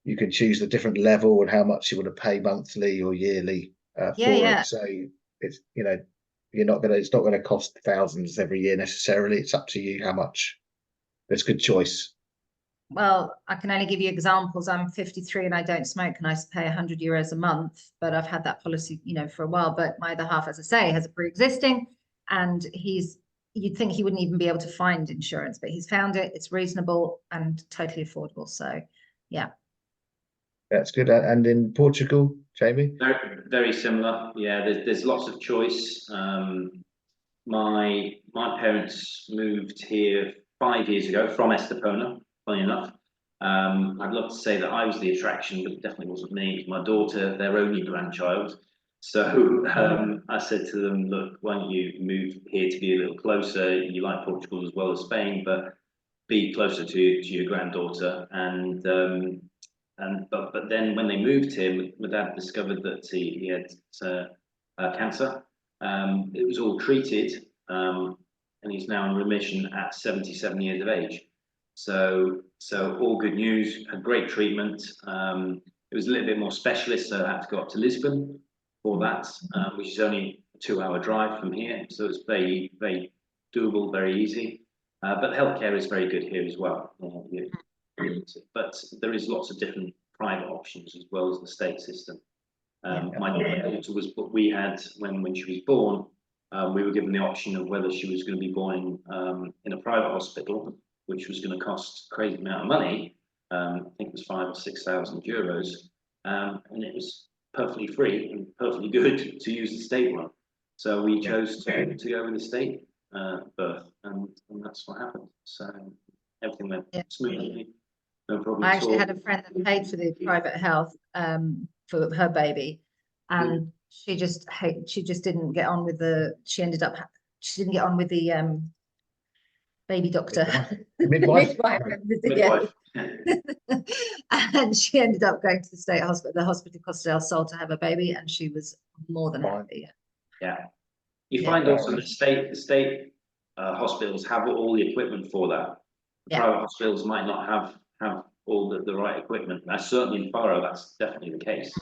you can choose the different level and how much you want to pay monthly or yearly for it. So it's it's not going to cost thousands every year necessarily. It's up to you how much. There's good choice. Well, I can only give you examples. I'm 53 and I don't smoke, and I pay €100 a month, but I've had that policy, for a while. But my other half, as I say, has a pre-existing, and you'd think he wouldn't even be able to find insurance, but he's found it. It's reasonable and totally affordable. So, yeah. That's good. And in Portugal, Jamie? Very, very similar. Yeah, there's lots of choice. My parents moved here 5 years ago from Estepona, funny enough. I'd love to say that I was the attraction, but it definitely wasn't me. My daughter, their only grandchild. So I said to them, look, why don't you move here to be a little closer? You like Portugal as well as Spain, but be closer to your granddaughter. But then when they moved here, my dad discovered that he had cancer. It was all treated, and he's now in remission at 77 years of age. So all good news. Had great treatment. It was a little bit more specialist, so I had to go up to Lisbon for that, which is only a 2-hour drive from here. So it's very, very doable, very easy. But healthcare is very good here as well. But there is lots of different private options as well as the state system. My daughter was, but we had when she was born, we were given the option of whether she was going to be born in a private hospital, which was going to cost a crazy amount of money. I think it was 5,000 or 6,000 euros, and it was perfectly free and perfectly good to use the state one. So we chose to go with the state birth, and that's what happened. So everything went smoothly. No problem. I actually had a friend that paid for the private health for her baby, and she just didn't get on with she didn't get on with the baby doctor. Midwife. Midwife. And she ended up going to the state hospital, the Hospital Costa del Sol, to have a baby, and she was more than happy. Yeah. You find also the state hospitals have all the equipment for that. The private hospitals might not have all the right equipment. Now, certainly in Faro, that's definitely the case.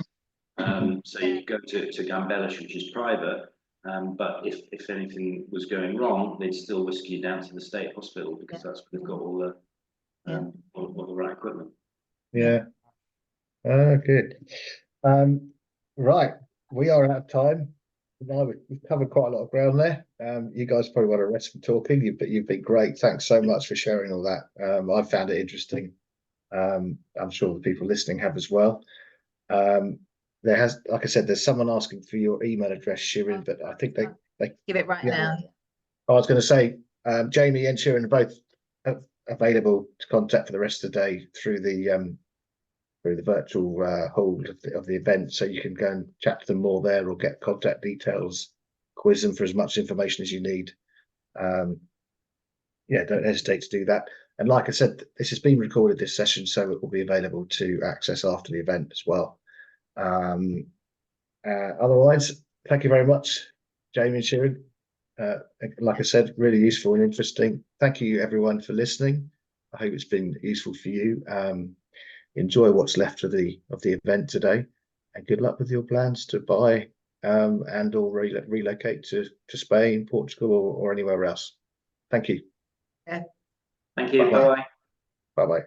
So you go to Gambelish, which is private, but if anything was going wrong, they'd still whisk you down to the state hospital, because that's where they've got all the right equipment. Yeah. Good. Right, we are out of time. Now we've covered quite a lot of ground there. You guys probably want to rest from talking, but you've been great. Thanks so much for sharing all that. I found it interesting. I'm sure the people listening have as well. Like I said, there's someone asking for your email address, Shirin, but I think they give it right now. I was going to say, Jamie and Shirin are both available to contact for the rest of the day through the virtual hall of the event, so you can go and chat to them more there, or get contact details, quiz them for as much information as you need. Don't hesitate to do that. And like I said, this has been recorded, this session, so it will be available to access after the event as well. Otherwise, thank you very much, Jamie and Shirin. Like I said, really useful and interesting. Thank you everyone for listening. I hope it's been useful for you. Enjoy what's left of the event today, and good luck with your plans to buy and or relocate to Spain, Portugal, or anywhere else. Thank you. Thank you. Bye-bye. Bye-bye.